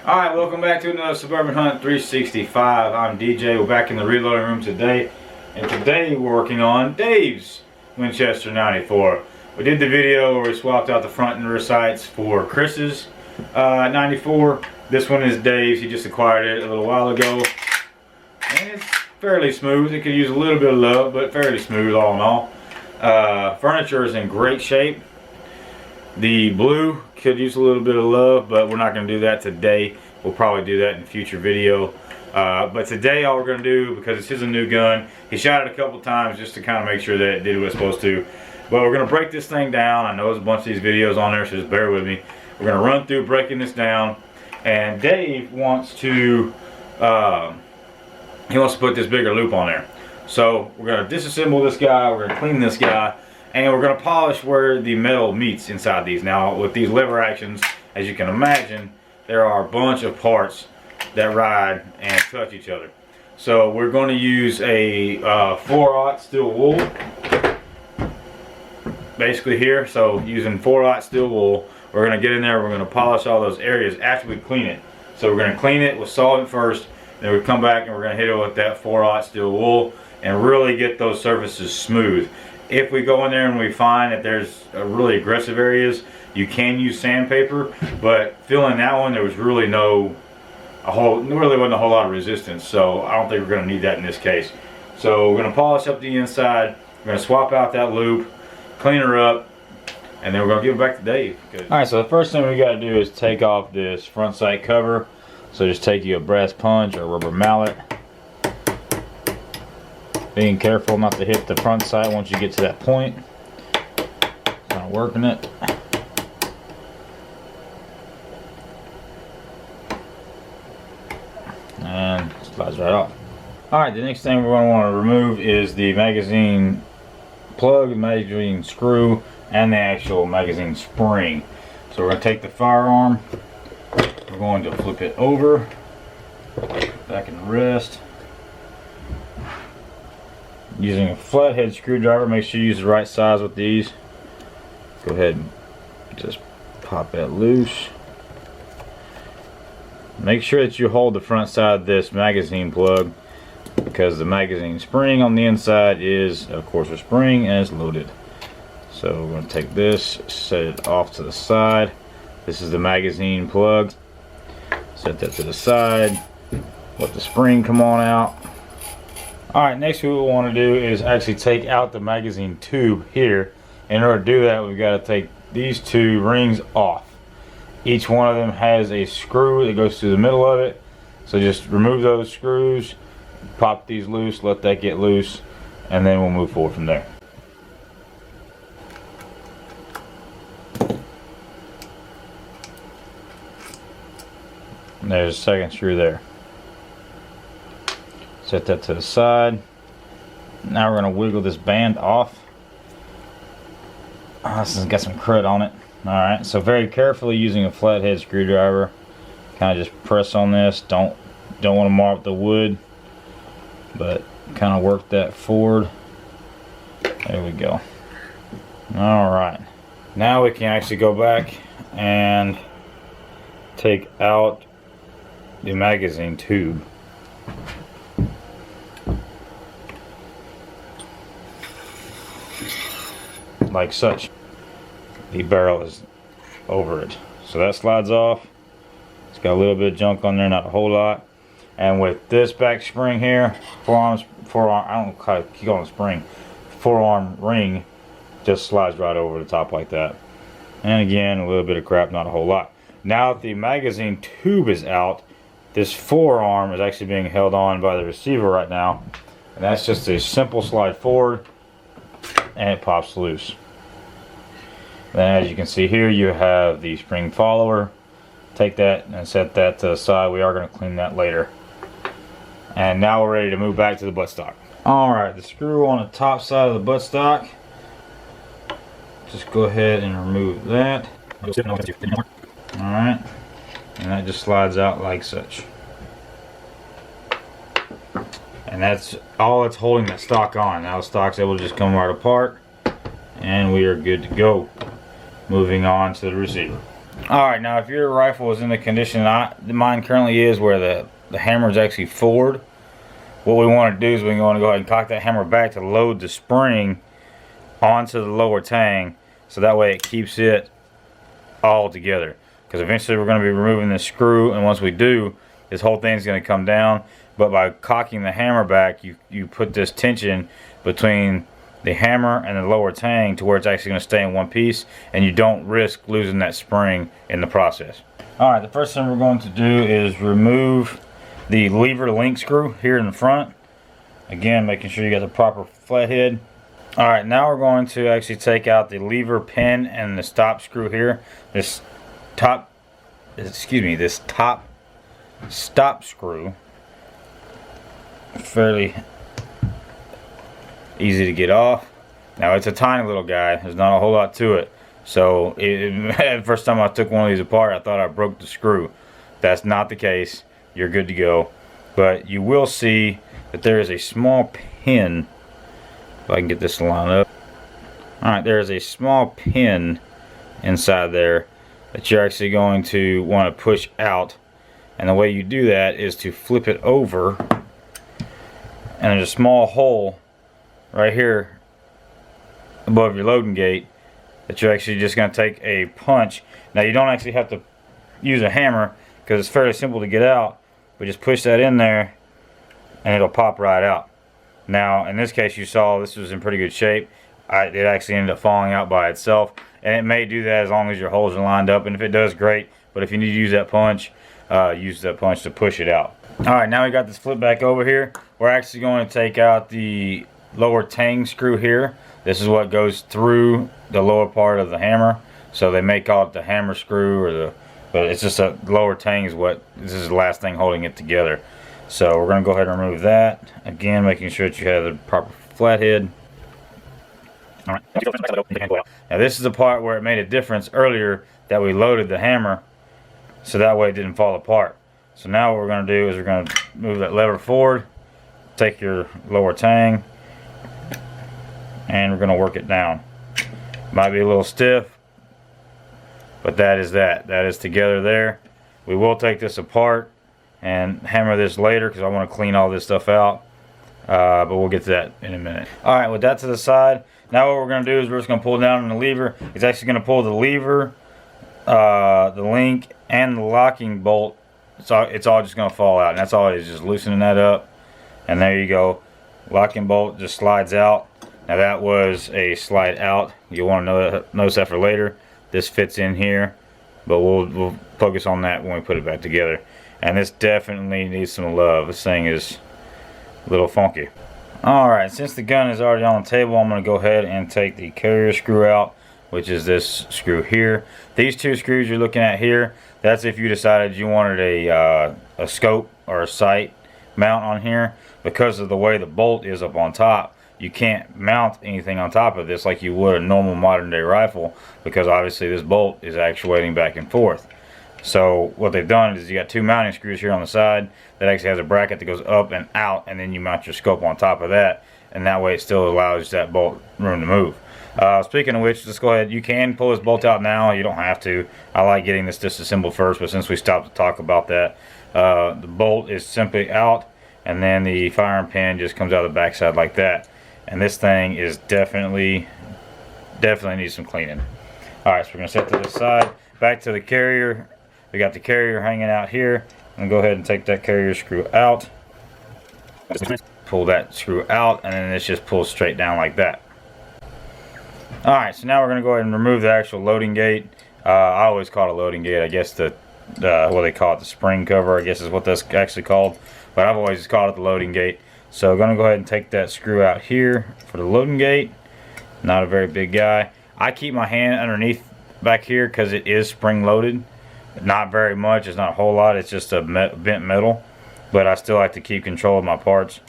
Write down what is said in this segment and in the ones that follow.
Alright, welcome back to another Suburban Hunt 365. I'm DJ. We're back in the reloading room today. And today we're working on Dave's Winchester 94. We did the video where we swapped out the front and rear sights for Chris's 94. This one is Dave's. He just acquired it a little while ago. And it's fairly smooth. It could use a little bit of love, but fairly smooth all in all. Furniture is in great shape. The blue could use a little bit of love, but we're not going to do that today. We'll probably do that in a future video. But today all we're going to do, because this is a new gun, he shot it a couple times just to kind of make sure that it did what it's supposed to. But we're going to break this thing down. I know there's a bunch of these videos on there, so just bear with me. We're going to run through breaking this down. And Dave wants to, put this bigger loop on there. So we're going to disassemble this guy, we're going to clean this guy, and we're going to polish where the metal meets inside these. Now with these lever actions, as you can imagine, there are a bunch of parts that ride and touch each other. So we're going to use a 4/0 steel wool basically here. So using 4/0 steel wool, we're going to get in there, we're going to polish all those areas after we clean it. So we're going to clean it with solvent first, then we come back and we're going to hit it with that 4/0 steel wool and really get those surfaces smooth. If we go in there and we find that there's really aggressive areas, you can use sandpaper, but filling that one, there was really wasn't a whole lot of resistance, so I don't think we're going to need that in this case. So we're going to polish up the inside, we're going to swap out that loop, clean her up, and then we're going to give it back to Dave. Alright, so the first thing we got to do is take off this front sight cover. So just take you a brass punch or a rubber mallet. Being careful not to hit the front sight once you get to that point. Not working it. And slides right off. Alright, the next thing we're going to want to remove is the magazine plug, the magazine screw, and the actual magazine spring. So we're going to take the firearm, we're going to flip it over, back in rest. Using a flathead screwdriver, make sure you use the right size with these. Go ahead and just pop that loose. Make sure that you hold the front side of this magazine plug, because the magazine spring on the inside is, of course, a spring and it's loaded. So we're going to take this, set it off to the side. This is the magazine plug. Set that to the side. Let the spring come on out. Alright, next what we want to do is actually take out the magazine tube here. In order to do that, we've got to take these two rings off. Each one of them has a screw that goes through the middle of it. So just remove those screws, pop these loose, let that get loose, and then we'll move forward from there. And there's a second screw there. Set that to the side. Now we're going to wiggle this band off. This has got some crud on it. Alright, so very carefully using a flathead screwdriver, kind of just press on this. Don't want to mar up the wood, but kind of work that forward. There we go. Alright, now we can actually go back and take out the magazine tube. Like such. The barrel is over it, so that slides off. It's got a little bit of junk on there, not a whole lot. And with this back spring here, forearm, I don't know, keep calling it spring, forearm ring just slides right over the top like that. And again, a little bit of crap, not a whole lot. Now that the magazine tube is out, this forearm is actually being held on by the receiver right now, and that's just a simple slide forward and it pops loose. Then as you can see here, you have the spring follower. Take that and set that to the side. We are going to clean that later. And now we're ready to move back to the buttstock. Alright, the screw on the top side of the buttstock. Just go ahead and remove that. Alright, and that just slides out like such. And that's all it's holding that stock on. Now the stock's able to just come right apart, and we are good to go. Moving on to the receiver. Alright, now if your rifle is in the condition mine currently is, where the hammer is actually forward, what we want to do is we want to go ahead and cock that hammer back to load the spring onto the lower tang, so that way it keeps it all together. Because eventually we're going to be removing this screw, and once we do, this whole thing's going to come down. But by cocking the hammer back, you put this tension between the hammer and the lower tang to where it's actually going to stay in one piece, and you don't risk losing that spring in the process. Alright, the first thing we're going to do is remove the lever link screw here in the front. Again, making sure you got the proper flathead. Alright, now we're going to actually take out the lever pin and the stop screw here. This top stop screw, fairly easy to get off. Now it's a tiny little guy, there's not a whole lot to it. So the first time I took one of these apart, I thought I broke the screw. That's not the case, you're good to go. But you will see that there is a small pin. If I can get this to line up. Alright, there is a small pin inside there that you're actually going to want to push out. And the way you do that is to flip it over. And there's a small hole right here above your loading gate that you're actually just going to take a punch. Now you don't actually have to use a hammer because it's fairly simple to get out. But just push that in there and it'll pop right out. Now, in this case, you saw this was in pretty good shape. It actually ended up falling out by itself, and it may do that as long as your holes are lined up. And if it does, great. But if you need to use that punch to push it out. All right, now we got this flip back over here. We're actually going to take out the lower tang screw here. This is what goes through the lower part of the hammer. So they may call it the hammer screw, but it's just a lower tang is what this is the last thing holding it together. So we're going to go ahead and remove that. Again, making sure that you have the proper flathead. Alright. Now this is the part where it made a difference earlier that we loaded the hammer so that way it didn't fall apart. So now what we're going to do is we're going to move that lever forward, take your lower tang, and we're going to work it down. Might be a little stiff, but that is together there. We will take this apart and hammer this later because I want to clean all this stuff out, but we'll get to that in a minute. Alright, with that to the side, now what we're going to do is we're just going to pull down on the lever. It's actually going to pull the lever, the link, and the locking bolt. It's all just going to fall out, and that's all it is, just loosening that up. And there you go, locking bolt just slides out. Now that was a slide out. You'll want to notice that for later. This fits in here, but we'll focus on that when we put it back together. And this definitely needs some love. This thing is a little funky. Alright, since the gun is already on the table, I'm going to go ahead and take the carrier screw out, which is this screw here. These two screws you're looking at here, that's if you decided you wanted a scope or a sight mount on here. Because of the way the bolt is up on top, you can't mount anything on top of this like you would a normal modern day rifle, because obviously this bolt is actuating back and forth. So what they've done is you got two mounting screws here on the side that actually has a bracket that goes up and out, and then you mount your scope on top of that, and that way it still allows that bolt room to move. Speaking of which, let's go ahead. You can pull this bolt out now. You don't have to. I like getting this disassembled first, but since we stopped to talk about that, the bolt is simply out, and then the firearm pin just comes out the backside like that. And this thing is definitely needs some cleaning. Alright, so we're going to set to the side. Back to the carrier. We got the carrier hanging out here. I'm going to go ahead and take that carrier screw out. Pull that screw out, and then this just pulls straight down like that. Alright, so now we're going to go ahead and remove the actual loading gate. I always call it a loading gate. I guess what they call it, the spring cover, I guess is what that's actually called. But I've always called it the loading gate. So I'm going to go ahead and take that screw out here for the loading gate. Not a very big guy. I keep my hand underneath back here because it is spring loaded. Not very much, it's not a whole lot, it's just a bent metal. But I still like to keep control of my parts.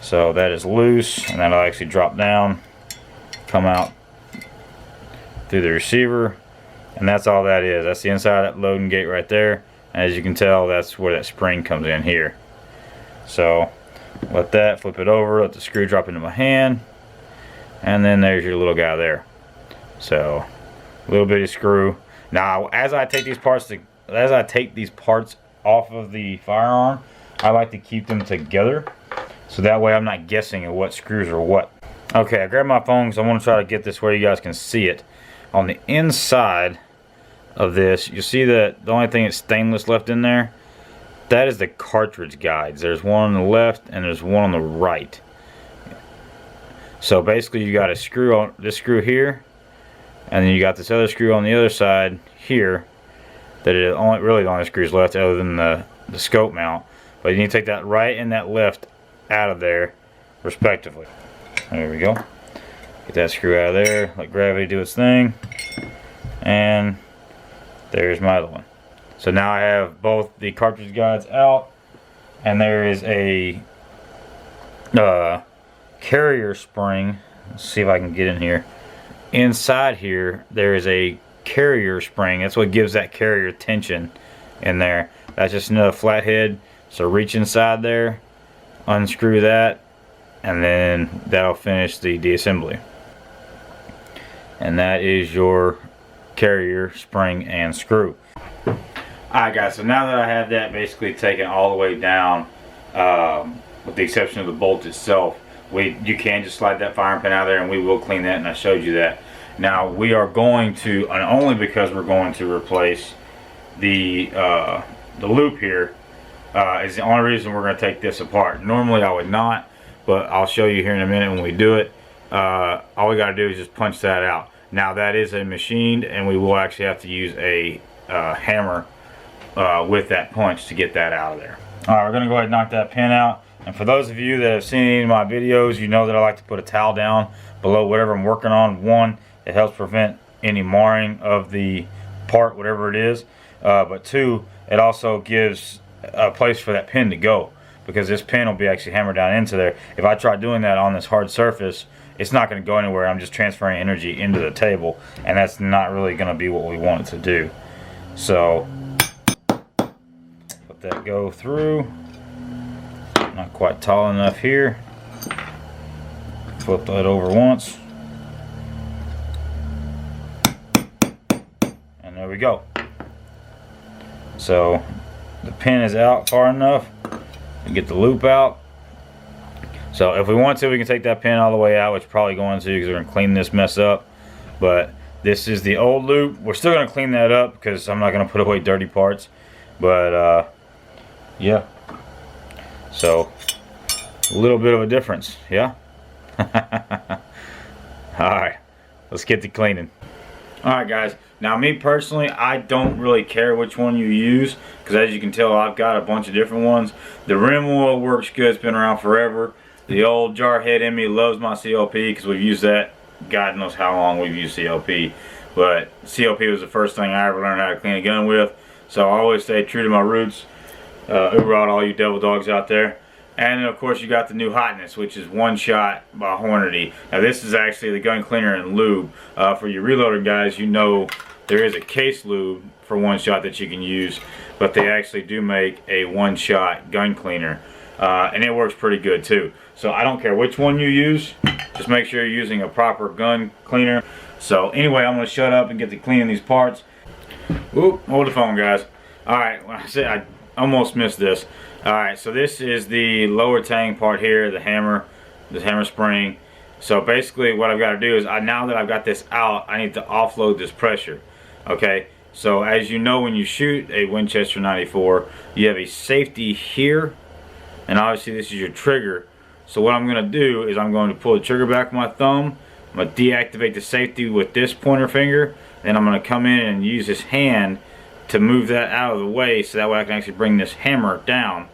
So that is loose, and that'll actually drop down, come out through the receiver, and that's all that is. That's the inside of that loading gate right there. And as you can tell, that's where that spring comes in here. So let that, flip it over, let the screw drop into my hand, and then there's your little guy there. So little bitty screw. Now, as I take these parts off of the firearm, I like to keep them together, so that way I'm not guessing at what screws are what. Okay, I grabbed my phone because I want to try to get this where you guys can see it. On the inside of this, you see that the only thing that's stainless left in there, that is the cartridge guides. There's one on the left and there's one on the right. So basically you got a screw on this screw here, and then you got this other screw on the other side here that is really the only screws left other than the scope mount. But you need to take that right and that left out of there respectively. There we go. Get that screw out of there, let gravity do its thing, and there's my other one. So now I have both the cartridge guides out, and there is a carrier spring. Let's see if I can get in here. Inside here there is a carrier spring. That's what gives that carrier tension in there. That's just another flathead. So reach inside there, unscrew that, and then that'll finish the assembly. And that is your carrier spring and screw. Alright guys, so now that I have that basically taken all the way down, with the exception of the bolt itself, you can just slide that firing pin out of there, and we will clean that, and I showed you that. Now we are going to, and only because we're going to replace the loop here, is the only reason we're going to take this apart. Normally I would not, but I'll show you here in a minute when we do it. All we got to do is just punch that out. Now that is a machined, and we will actually have to use a hammer with that punch to get that out of there. Alright, we're going to go ahead and knock that pin out. And for those of you that have seen any of my videos, you know that I like to put a towel down below whatever I'm working on. One, it helps prevent any marring of the part, whatever it is. But two, it also gives a place for that pin to go, because this pin will be actually hammered down into there. If I try doing that on this hard surface, it's not going to go anywhere. I'm just transferring energy into the table, and that's not really going to be what we want it to do. So let that go through. Not quite tall enough here. Flip that over once, and there we go. So the pin is out far enough to get the loop out. So if we want to, we can take that pin all the way out, which we're probably going to, because we're going to clean this mess up. But this is the old loop. We're still going to clean that up because I'm not going to put away dirty parts. But yeah. So a little bit of a difference, yeah. Alright, let's get to cleaning. Alright guys, now me personally, I don't really care which one you use, because as you can tell, I've got a bunch of different ones. The rim oil works good, it's been around forever. The old jar head in me loves my CLP, because we've used that, God knows how long we've used CLP. But CLP was the first thing I ever learned how to clean a gun with, so I always stay true to my roots. Hoorah to all you devil dogs out there. And then of course you got the new hotness, which is One Shot by Hornady. Now this is actually the gun cleaner and lube. For your reloader guys, you know there is a case lube for One Shot that you can use, but they actually do make a One Shot gun cleaner, and it works pretty good too. So I don't care which one you use, just make sure you're using a proper gun cleaner. So anyway, I'm going to shut up and get to cleaning these parts. Oop, hold the phone guys. Alright, when I said I almost missed this. Alright, so this is the lower tang part here, the hammer spring. So basically what I've got to do is, now that I've got this out, I need to offload this pressure. Okay, so as you know, when you shoot a Winchester 94, you have a safety here, and obviously this is your trigger. So what I'm going to do is I'm going to pull the trigger back with my thumb. I'm going to deactivate the safety with this pointer finger, then I'm going to come in and use this hand to move that out of the way, so that way I can actually bring this hammer down.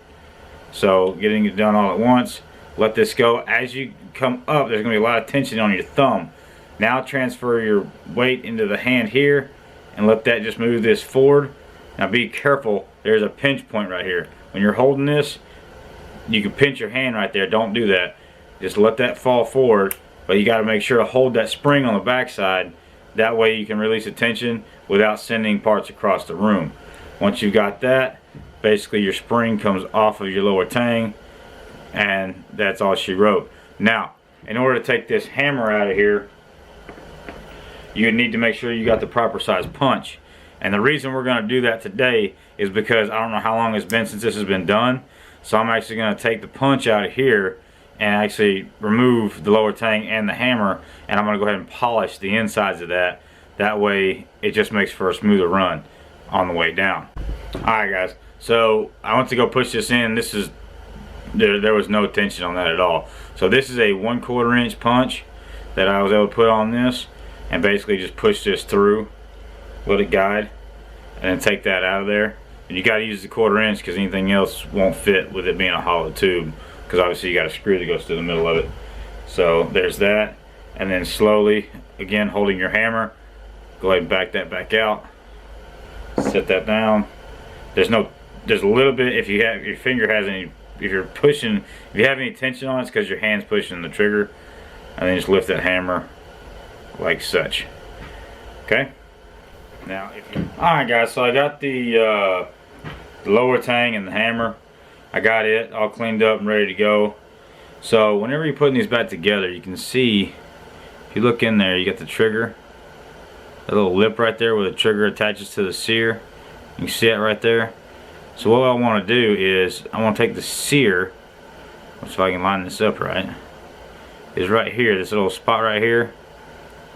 So getting it done all at once, let this go. As you come up, there's going to be a lot of tension on your thumb. Now transfer your weight into the hand here and let that just move this forward. Now be careful, there's a pinch point right here. When you're holding this, you can pinch your hand right there. Don't do that. Just let that fall forward, but you got to make sure to hold that spring on the back side. That way you can release the tension without sending parts across the room. Once you've got that, basically your spring comes off of your lower tang, and that's all she wrote. Now, in order to take this hammer out of here, you need to make sure you got the proper size punch. And the reason we're going to do that today is because I don't know how long it's been since this has been done. So I'm actually going to take the punch out of here and actually remove the lower tang and the hammer, and I'm going to go ahead and polish the insides of that. That way it just makes for a smoother run on the way down. Alright guys, so I went to go push this in. This is, there was no tension on that at all. So this is a 1/4 inch punch that I was able to put on this, and basically just push this through with a guide and then take that out of there. And you got to use the 1/4 inch because anything else won't fit with it being a hollow tube, because obviously you got a screw that goes through the middle of it. So there's that, and then slowly, again holding your hammer, go ahead and back that back out, set that down. There's a little bit, if you have, your finger has any, if you're pushing, if you have any tension on it, it's because your hand's pushing the trigger, and then just lift that hammer like such. Okay. Now, alright guys, so I got the lower tang and the hammer. I got it all cleaned up and ready to go. So whenever you're putting these back together, you can see, if you look in there, you got the trigger, a little lip right there where the trigger attaches to the sear. You can see it right there. So what I want to do is, I want to take the sear, let's see if I can line this up right, is right here, this little spot right here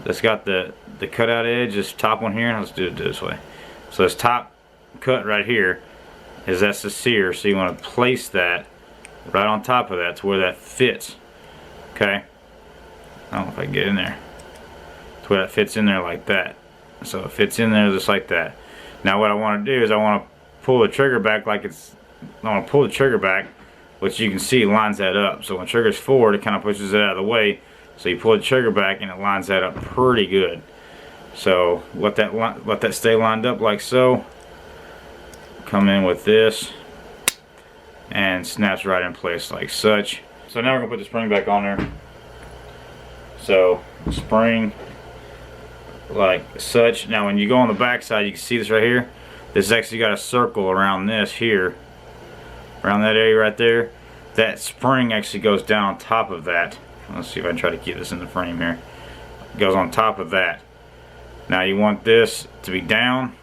that's got the cutout edge, this top one here. Let's do it this way. So this top cut right here, that's the sear, so you want to place that right on top of that to where that fits. Okay, I don't know if I can get in there, to where that fits in there like that. So it fits in there just like that. Now what I want to do is I want to pull the trigger back like it's, I want to pull the trigger back, which you can see lines that up. So when the trigger's forward, it kind of pushes it out of the way, so you pull the trigger back and it lines that up pretty good. So let that stay lined up like so. Come in with this and snaps right in place like such. So now we're gonna put the spring back on there. So spring like such. Now when you go on the back side, you can see this right here. This has actually got a circle around this here, around that area right there. That spring actually goes down on top of that. Let's see if I can try to keep this in the frame here. It goes on top of that. Now you want this to be down,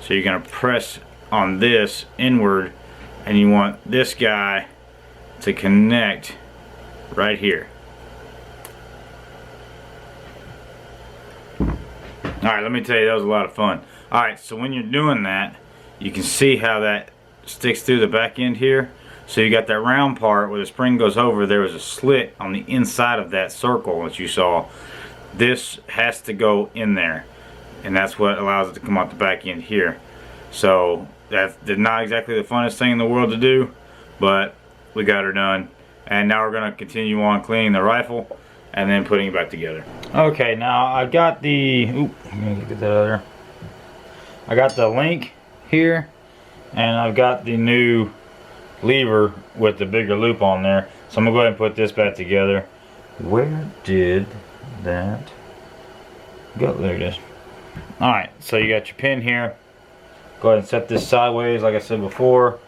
so you're gonna press on this inward, and you want this guy to connect right here. Alright, let me tell you, that was a lot of fun. Alright, so when you're doing that, you can see how that sticks through the back end here. So you got that round part where the spring goes over, there was a slit on the inside of that circle that you saw. This has to go in there, and that's what allows it to come out the back end here. So that's not exactly the funnest thing in the world to do, but we got her done. And now we're going to continue on cleaning the rifle and then putting it back together. Okay, now I got the, let me get that other. I got the link here, and I've got the new lever with the bigger loop on there. So I'm gonna go ahead and put this back together. Where did that go? There it is. Alright, so you got your pin here. Go ahead and set this sideways. Like I said before,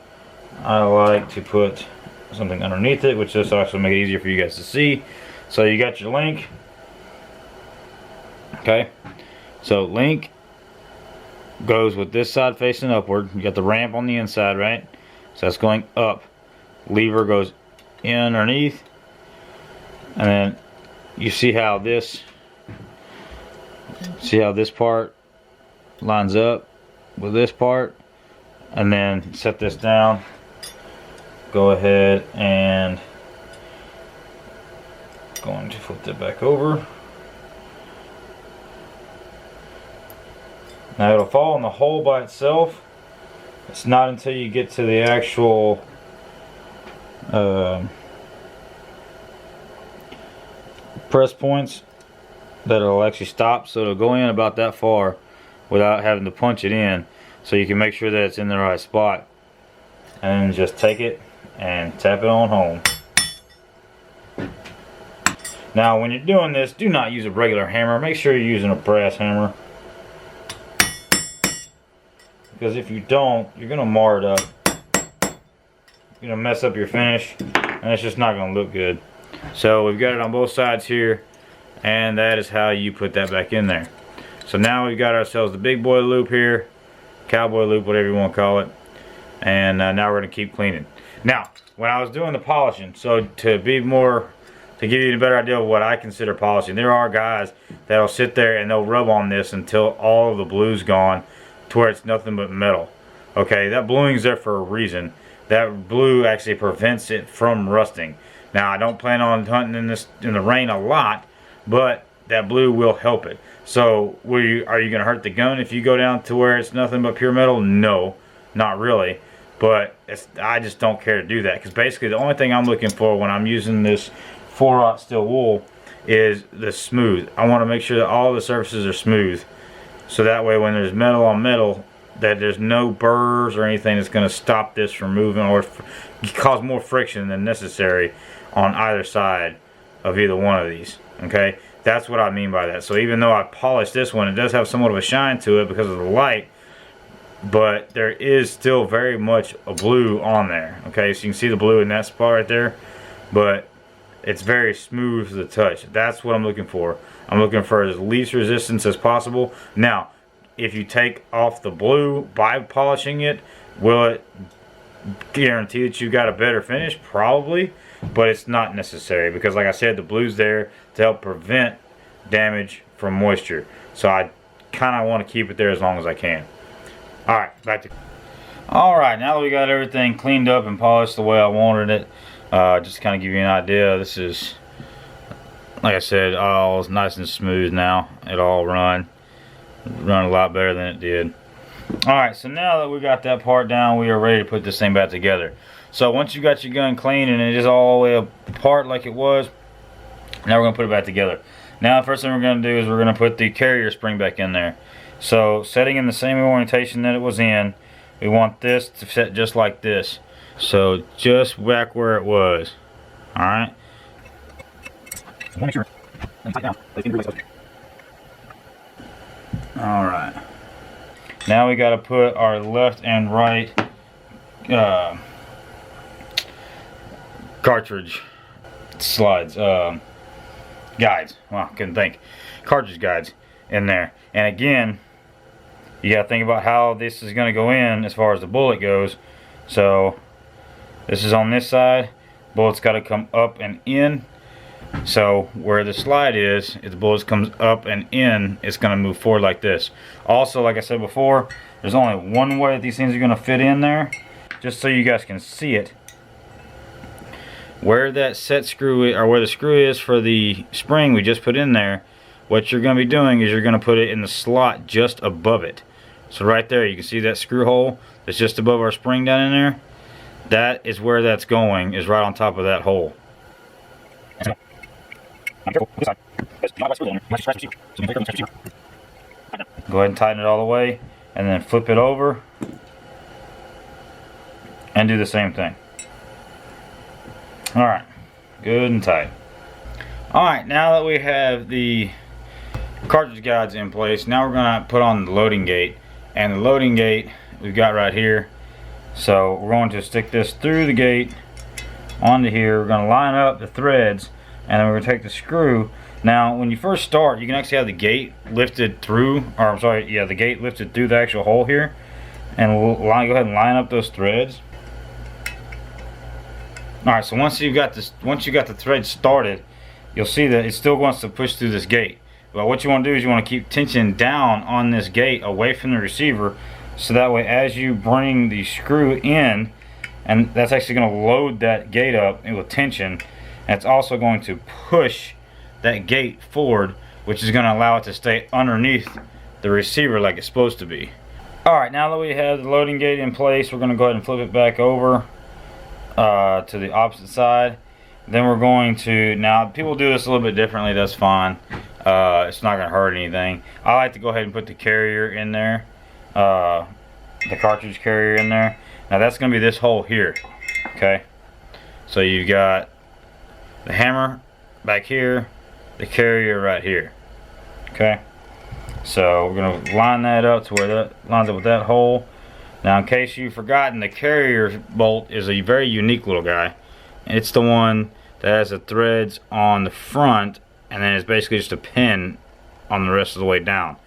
I like to put something underneath it, which just also make it easier for you guys to see. So you got your link. Okay, so link goes with this side facing upward. You got the ramp on the inside, right? So that's going up. Lever goes in underneath, and then you see how this part lines up with this part, and then set this down. Go ahead and going to flip that back over. Now it'll fall in the hole by itself. It's not until you get to the actual press points that it'll actually stop. So it'll go in about that far without having to punch it in, so you can make sure that it's in the right spot, and just take it and tap it on home. Now when you're doing this, do not use a regular hammer. Make sure you're using a brass hammer, because if you don't, you're gonna mar it up. You're gonna mess up your finish, and it's just not gonna look good. So we've got it on both sides here, and that is how you put that back in there. So now we've got ourselves the big boy loop here, cowboy loop, whatever you want to call it, and now we're going to keep cleaning. Now, when I was doing the polishing, so to give you a better idea of what I consider polishing, there are guys that'll sit there and they'll rub on this until all of the blue's gone to where it's nothing but metal. Okay, that bluing's there for a reason. That blue actually prevents it from rusting. Now, I don't plan on hunting in the rain a lot, but that blue will help it. So, are you going to hurt the gun if you go down to where it's nothing but pure metal? No, not really. But I just don't care to do that, because basically the only thing I'm looking for when I'm using this 4/0 steel wool is the smooth. I want to make sure that all the surfaces are smooth, so that way when there's metal on metal, that there's no burrs or anything that's going to stop this from moving or cause more friction than necessary on either side of either one of these. Okay, that's what I mean by that. So even though I polished this one, it does have somewhat of a shine to it because of the light, but there is still very much a blue on there. Okay, so you can see the blue in that spot right there, but it's very smooth to the touch. That's what I'm looking for. I'm looking for as least resistance as possible. Now, if you take off the blue by polishing it, will it guarantee that you got a better finish? Probably, but it's not necessary, because like I said, the blue's there to help prevent damage from moisture. So I kind of want to keep it there as long as I can. Alright, back to... Alright, now that we got everything cleaned up and polished the way I wanted it, just to kind of give you an idea, this is, like I said, all nice and smooth now. It all run a lot better than it did. Alright, so now that we got that part down, we are ready to put this thing back together. So once you got your gun clean and it is all the way apart like it was, now we're going to put it back together. Now the first thing we're going to do is we're going to put the carrier spring back in there. So setting in the same orientation that it was in, we want this to set just like this. So just back where it was. Alright. Alright. Now we got to put our left and right cartridge slides, guides. Well, couldn't think. Cartridge guides in there. And again, you got to think about how this is going to go in as far as the bullet goes. So this is on this side. Bullet's got to come up and in. So where the slide is, if the bullet comes up and in, it's going to move forward like this. Also, like I said before, there's only one way that these things are going to fit in there. Just so you guys can see it. Where that set screw is, or where the screw is for the spring we just put in there, what you're going to be doing is you're going to put it in the slot just above it. So right there, you can see that screw hole that's just above our spring down in there. That is where that's going, is right on top of that hole. Go ahead and tighten it all the way, and then flip it over and do the same thing. Alright, good and tight. Alright, now that we have the cartridge guides in place, now we're going to put on the loading gate. And the loading gate we've got right here. So we're going to stick this through the gate onto here. We're going to line up the threads, and then we're going to take the screw. Now when you first start, you can actually have the gate lifted through, or I'm sorry, yeah, the gate lifted through the actual hole here. And we'll go ahead and line up those threads. Alright, so once you got the thread started, you'll see that it still wants to push through this gate. But what you want to do is you want to keep tension down on this gate away from the receiver, so that way as you bring the screw in, and that's actually going to load that gate up with tension, and it's also going to push that gate forward, which is going to allow it to stay underneath the receiver like it's supposed to be. Alright, now that we have the loading gate in place, we're going to go ahead and flip it back over to the opposite side. Then we're going to, now people do this a little bit differently, that's fine. It's not going to hurt anything. I like to go ahead and put the carrier in there, the cartridge carrier in there. Now that's going to be this hole here, okay? So you've got the hammer back here, the carrier right here, okay? So we're going to line that up to where that lines up with that hole. Now in case you've forgotten, the carrier bolt is a very unique little guy. It's the one that has the threads on the front and then it's basically just a pin on the rest of the way down.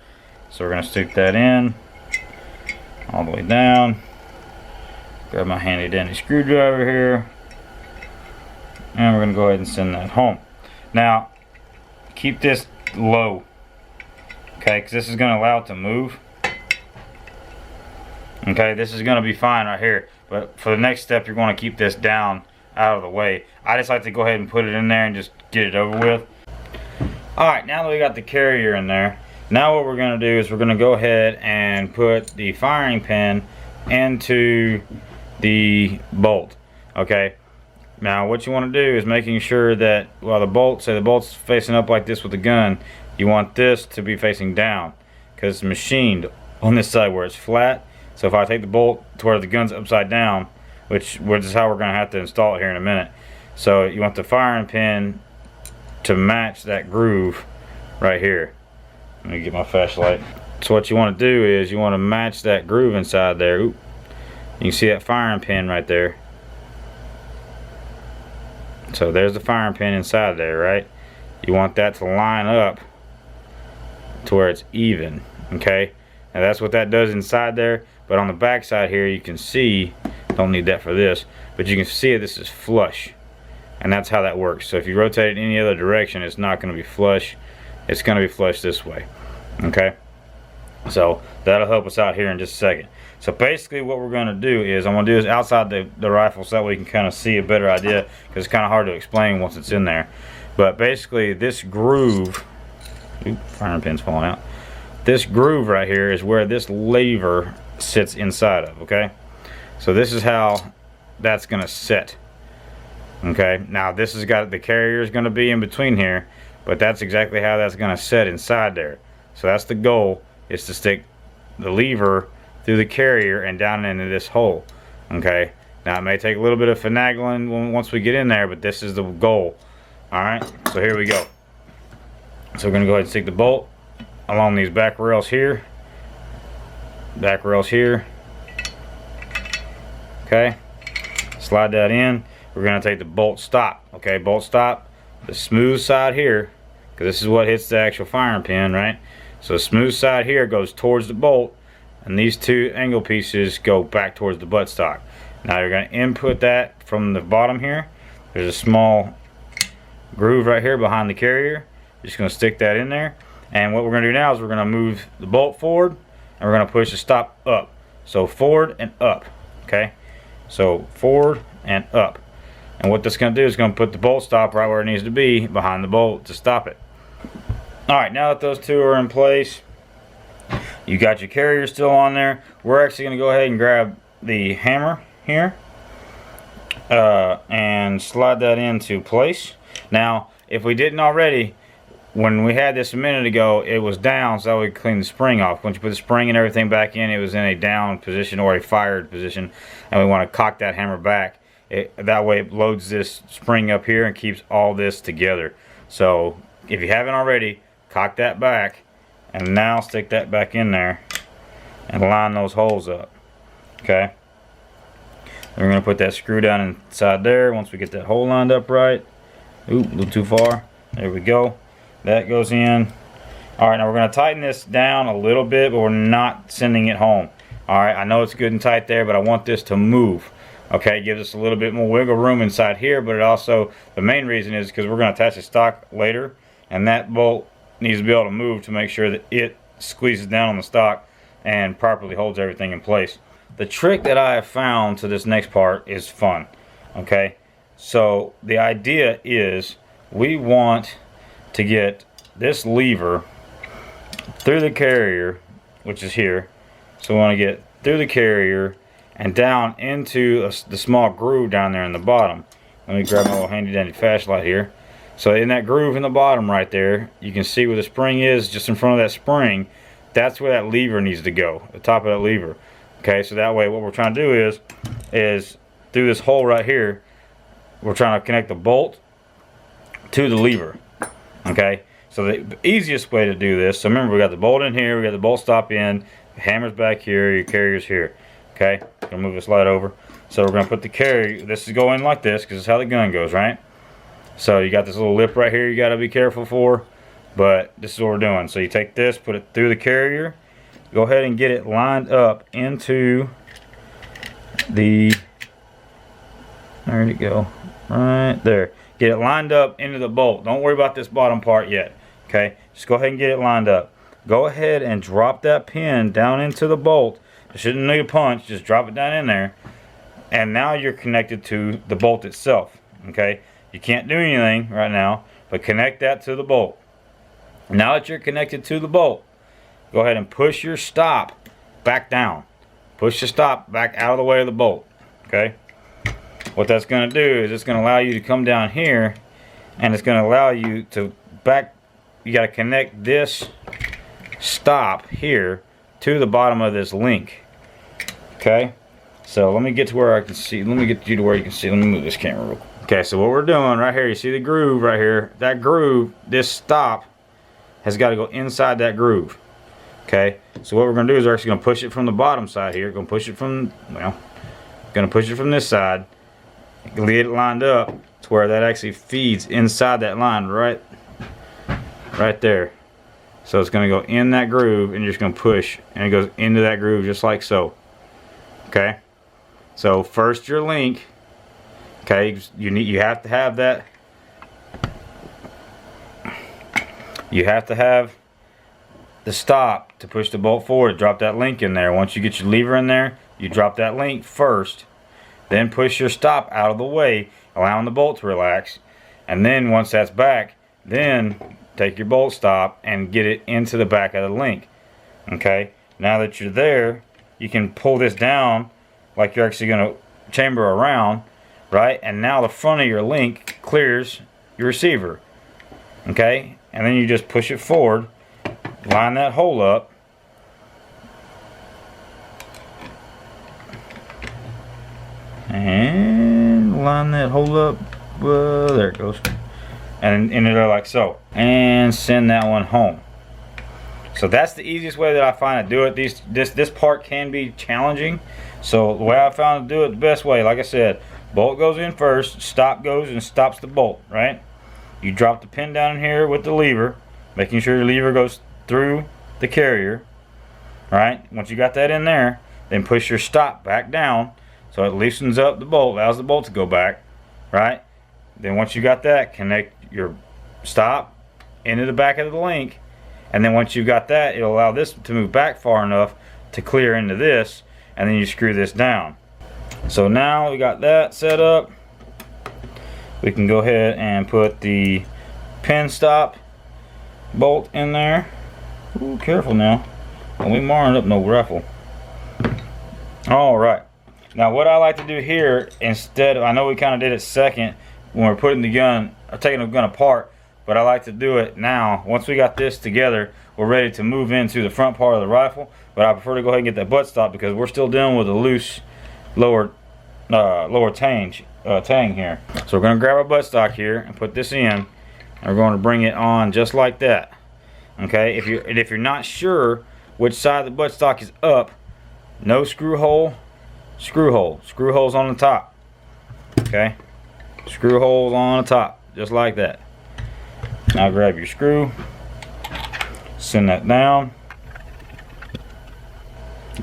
So we're going to stick that in all the way down. Grab my handy dandy screwdriver here, and we're going to go ahead and send that home. Now keep this low, okay, because this is going to allow it to move. Okay, this is going to be fine right here, but for the next step you're going to keep this down out of the way. I just like to go ahead and put it in there and just get it over with. Alright, now that we got the carrier in there, now what we're going to do is we're going to go ahead and put the firing pin into the bolt. Okay, now what you want to do is making sure that while the bolt, say the bolt's facing up like this with the gun, you want this to be facing down, because it's machined on this side where it's flat. So if I take the bolt to where the gun's upside down, which is how we're going to have to install it here in a minute. So you want the firing pin to match that groove right here. Let me get my flashlight. So what you want to do is you want to match that groove inside there. Oop. You can see that firing pin right there. So there's the firing pin inside there, right? You want that to line up to where it's even, okay? Now that's what that does inside there, but on the back side here you can see, don't need that for this, but you can see this is flush, and that's how that works. So if you rotate it any other direction, it's not going to be flush. It's going to be flush this way, okay? So that'll help us out here in just a second. So basically what we're going to do is, I'm going to do this outside the rifle so that way you can kind of see a better idea, because it's kind of hard to explain once it's in there. But basically this groove, firing pin's falling out. This groove right here is where this lever sits inside of, okay? So this is how that's going to sit. Okay, now this has got, the carrier is going to be in between here, but that's exactly how that's going to sit inside there. So that's the goal, is to stick the lever through the carrier and down into this hole. Okay, now it may take a little bit of finagling once we get in there, but this is the goal. Alright, so here we go. So we're going to go ahead and stick the bolt along these back rails here. Back rails here. Okay, slide that in. We're going to take the bolt stop. Okay, bolt stop, the smooth side here, because this is what hits the actual firing pin, right? So the smooth side here goes towards the bolt, and these two angle pieces go back towards the buttstock. Now you're going to input that from the bottom here. There's a small groove right here behind the carrier. Just going to stick that in there, and what we're going to do now is we're going to move the bolt forward, and we're going to push the stop up. So forward and up. Okay, so forward and up. And what that's going to do is going to put the bolt stop right where it needs to be, behind the bolt, to stop it. Alright, now that those two are in place, you got your carrier still on there. We're actually going to go ahead and grab the hammer here and slide that into place. Now, if we didn't already, when we had this a minute ago, it was down, so that we could clean the spring off. Once you put the spring and everything back in, it was in a down position or a fired position, and we want to cock that hammer back. That way it loads this spring up here and keeps all this together. So if you haven't already, cock that back, and now stick that back in there and line those holes up. Okay, then we're going to put that screw down inside there once we get that hole lined up right. Oop, a little too far. There we go. That goes in. Alright, now we're going to tighten this down a little bit, but we're not sending it home. Alright, I know it's good and tight there, but I want this to move. Okay, it gives us a little bit more wiggle room inside here, but it also, the main reason is because we're going to attach the stock later, and that bolt needs to be able to move to make sure that it squeezes down on the stock and properly holds everything in place. The trick that I have found to this next part is fun. Okay, so the idea is we want to get this lever through the carrier, which is here. So we want to get through the carrier and down into the small groove down there in the bottom. Let me grab my little handy dandy flashlight here. So in that groove in the bottom right there, you can see where the spring is, just in front of that spring. That's where that lever needs to go, the top of that lever. Okay, so that way what we're trying to do is through this hole right here, we're trying to connect the bolt to the lever. Okay, so the easiest way to do this, so remember we got the bolt in here, we got the bolt stop in, the hammer's back here, your carrier's here. Okay, gonna move this light over. So we're gonna put the carrier, this is going like this because it's how the gun goes, right? So you got this little lip right here you got to be careful for, but this is what we're doing. So you take this, put it through the carrier, go ahead and get it lined up into the, where'd it go? Right there. Get it lined up into the bolt. Don't worry about this bottom part yet. Okay, just go ahead and get it lined up. Go ahead and drop that pin down into the bolt. It shouldn't need a punch, just drop it down in there. And now you're connected to the bolt itself. Okay, you can't do anything right now, but connect that to the bolt. Now that you're connected to the bolt, go ahead and push your stop back down. Push the stop back out of the way of the bolt. Okay, what that's going to do is it's going to allow you to come down here, and it's going to allow you to back. You got to connect this stop here to the bottom of this link. Okay, so let me get to where I can see. Let me get you to where you can see. Let me move this camera real quick. Okay, so what we're doing right here, you see the groove right here. That groove, this stop has got to go inside that groove. Okay, so what we're going to do is we're actually going to push it from the bottom side here. Going to push it from, well, going to push it from this side. Get it lined up to where that actually feeds inside that line right there. So it's going to go in that groove, and you're just going to push, and it goes into that groove just like so. Okay, so first your link. Okay, you have to have that. You have to have the stop to push the bolt forward. Drop that link in there. Once you get your lever in there, you drop that link first, then push your stop out of the way, allowing the bolt to relax. And then once that's back, then take your bolt stop and get it into the back of the link. Okay, now that you're there, you can pull this down like you're actually going to chamber around, right? And now the front of your link clears your receiver. Okay, and then you just push it forward, line that hole up, and line that hole up. There it goes, and in there like so, and send that one home. So that's the easiest way that I find to do it. This part can be challenging, so the way I found to do it the best way, like I said, bolt goes in first, stop goes and stops the bolt, right? You drop the pin down in here with the lever, making sure your lever goes through the carrier, right? Once you got that in there, then push your stop back down so it loosens up the bolt, allows the bolt to go back, right? Then once you got that, connect your stop into the back of the link, and then once you got that, it'll allow this to move back far enough to clear into this, and then you screw this down. So now we got that set up. We can go ahead and put the pin stop bolt in there. Ooh, careful now. Don't be marring up no rifle. Alright. Now what I like to do here, instead of, I know we kind of did it second when we're putting the gun, or taking the gun apart, but I like to do it now. Once we got this together, we're ready to move into the front part of the rifle, but I prefer to go ahead and get that buttstock because we're still dealing with a loose lower tang here. So we're going to grab our buttstock here and put this in, and we're going to bring it on just like that. Okay, if you're not sure which side the buttstock is up, no screw hole, screw hole. Screw holes on the top. Okay, screw holes on the top, just like that. Now grab your screw, send that down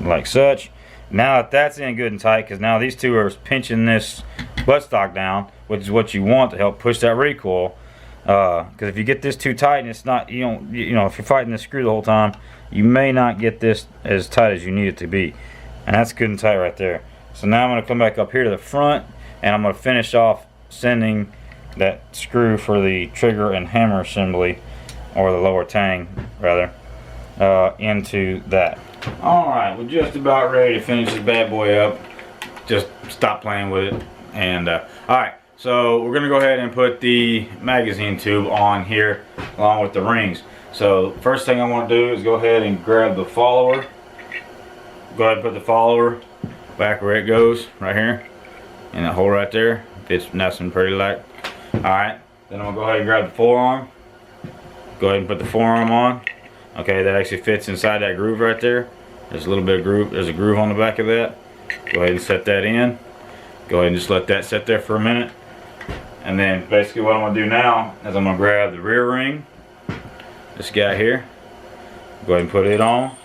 like such. Now that that's in good and tight, because now these two are pinching this buttstock down, which is what you want to help push that recoil. Because if you get this too tight and it's not, you know, if you're fighting this screw the whole time, you may not get this as tight as you need it to be. And that's good and tight right there. So now I'm going to come back up here to the front, and I'm going to finish off sending that screw for the trigger and hammer assembly, or the lower tang rather, into that. Alright, we're just about ready to finish this bad boy up. Just stop playing with it. And alright, so we're gonna go ahead and put the magazine tube on here along with the rings. So first thing I want to do is go ahead and grab the follower. Go ahead and put the follower back where it goes, right here, in that hole right there. Fits nice and pretty like. Alright, then I'm gonna go ahead and grab the forearm. Go ahead and put the forearm on. Okay, that actually fits inside that groove right there. There's a little bit of groove, there's a groove on the back of that. Go ahead and set that in. Go ahead and just let that sit there for a minute. And then basically what I'm going to do now is I'm going to grab the rear ring, this guy here, go ahead and put it on,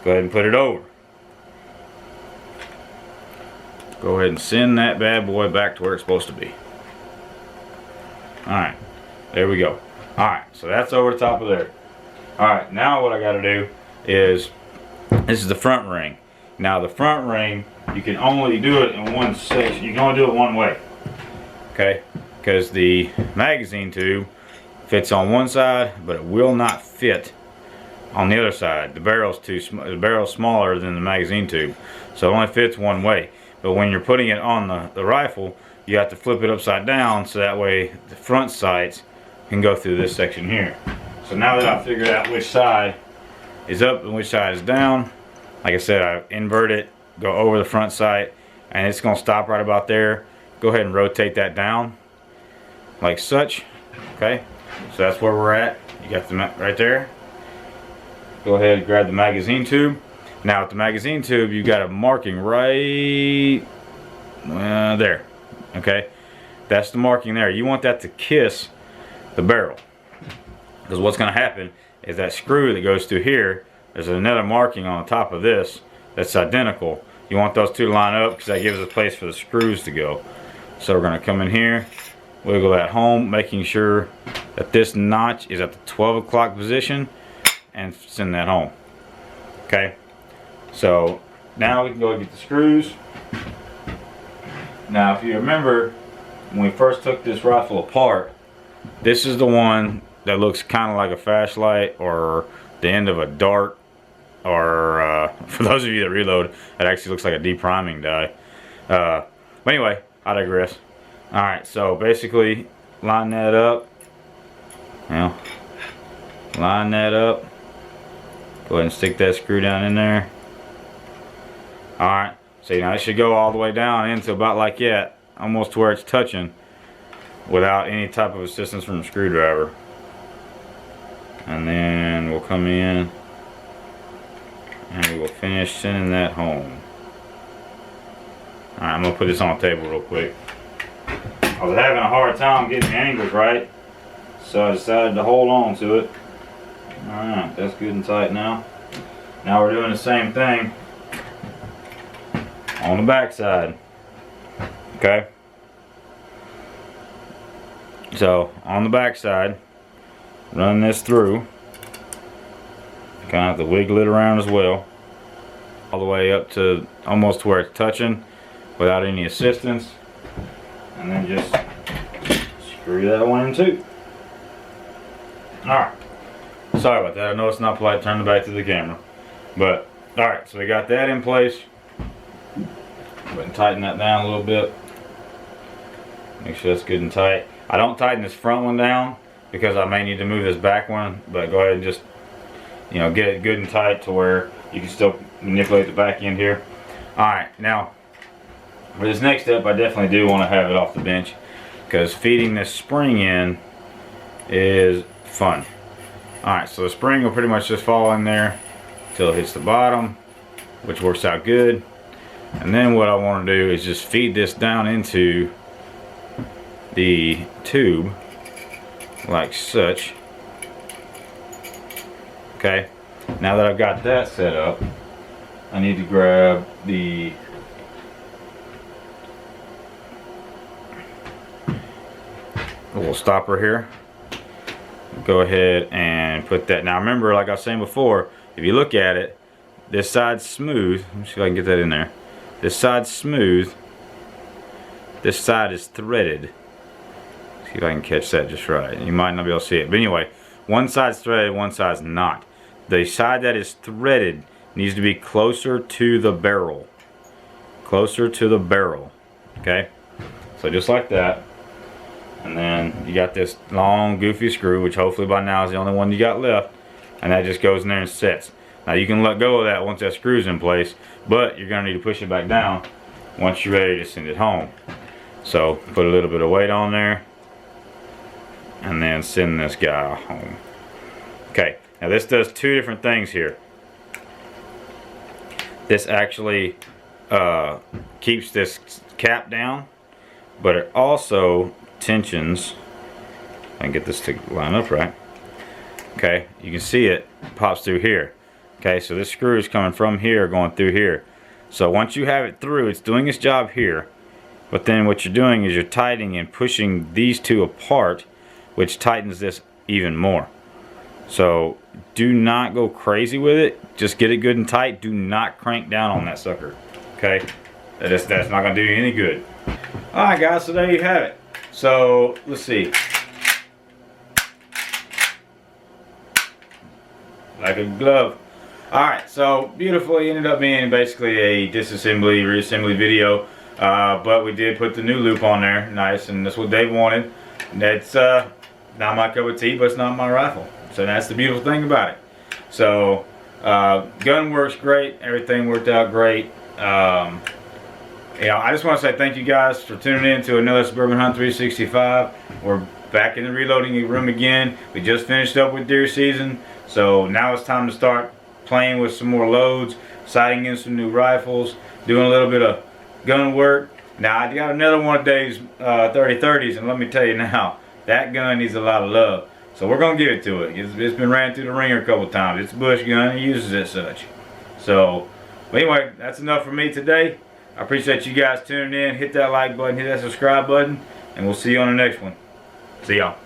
go ahead and put it over. Go ahead and send that bad boy back to where it's supposed to be. Alright, there we go. Alright, so that's over the top of there. Alright, now what I got to do is, this is the front ring. Now the front ring, you can only do it in one section. You can only do it one way. Okay, because the magazine tube fits on one side, but it will not fit on the other side. The barrel's smaller than the magazine tube, so it only fits one way. But when you're putting it on the rifle, you have to flip it upside down, so that way the front sights can go through this section here. So now that I've figured out which side is up and which side is down, like I said, I invert it, go over the front sight, and it's going to stop right about there. Go ahead and rotate that down like such. Okay, so that's where we're at. You got the right there. Go ahead and grab the magazine tube. Now with the magazine tube, you got a marking right there. Okay, that's the marking there. You want that to kiss the barrel, because what's going to happen is that screw that goes through here, there's another marking on the top of this that's identical. You want those two to line up, because that gives a place for the screws to go. So we're going to come in here, wiggle that home, making sure that this notch is at the 12 o'clock position, and send that home. Okay, so now we can go get the screws. Now if you remember, when we first took this rifle apart, this is the one that looks kind of like a flashlight or the end of a dart, or for those of you that reload, it actually looks like a depriming die. But anyway, I digress. Alright, so basically line that up. Now, line that up. Go ahead and stick that screw down in there. Alright, so now it should go all the way down into about like that, almost to where it's touching, without any type of assistance from a screwdriver. And then we'll come in and we will finish sending that home. Alright, I'm going to put this on the table real quick. I was having a hard time getting the angles right, so I decided to hold on to it. Alright, that's good and tight now. Now we're doing the same thing on the back side. Okay? So, on the back side, run this through. Kind of have to wiggle it around as well. All the way up to almost where it's touching without any assistance. And then just screw that one in too. Alright. Sorry about that. I know it's not polite to turn it back to the camera. But, alright, so we got that in place. Go ahead and tighten that down a little bit. Make sure that's good and tight. I don't tighten this front one down because I may need to move this back one, but go ahead and just, you know, get it good and tight to where you can still manipulate the back end here. Alright, now for this next step, I definitely do want to have it off the bench, because feeding this spring in is fun. Alright, so the spring will pretty much just fall in there until it hits the bottom, which works out good. And then what I want to do is just feed this down into the tube like such. Okay, now that I've got that set up, I need to grab the little stopper here. Go ahead and put that. Now remember, like I was saying before, if you look at it, this side's smooth. Let me see if I can get that in there. This side's smooth. This side is threaded. See if I can catch that just right. You might not be able to see it, but anyway, one side's threaded, one side's not. The side that is threaded needs to be closer to the barrel. Closer to the barrel. Okay? So just like that. And then you got this long goofy screw, which hopefully by now is the only one you got left. And that just goes in there and sets. Now you can let go of that once that screw's in place, but you're going to need to push it back down once you're ready to send it home. So put a little bit of weight on there and then send this guy home. Okay, now this does two different things here. This actually keeps this cap down, but it also tensions. I can get this to line up right. Okay, you can see it pops through here. Okay, so this screw is coming from here going through here. So once you have it through, it's doing its job here. But then what you're doing is you're tightening and pushing these two apart, which tightens this even more. So do not go crazy with it. Just get it good and tight. Do not crank down on that sucker. Okay, that's not gonna do you any good. All right, guys. So there you have it. So let's see. Like a glove. Alright, so beautifully ended up being basically a disassembly, reassembly video. But we did put the new loop on there. Nice, and that's what Dave wanted. That's not my cup of tea, but it's not my rifle. So that's the beautiful thing about it. So gun works great, everything worked out great. I just want to say thank you guys for tuning in to another Suburban Hunt 365. We're back in the reloading room again. We just finished up with deer season. So now it's time to start playing with some more loads, sighting in some new rifles, doing a little bit of gun work. Now I got another one of Dave's 3030s, and let me tell you now, that gun needs a lot of love. So we're gonna give it to it. It's been ran through the ringer a couple times. It's a bush gun. He uses it such. So anyway, that's enough for me today. I appreciate you guys tuning in. Hit that like button, hit that subscribe button, and we'll see you on the next one. See y'all.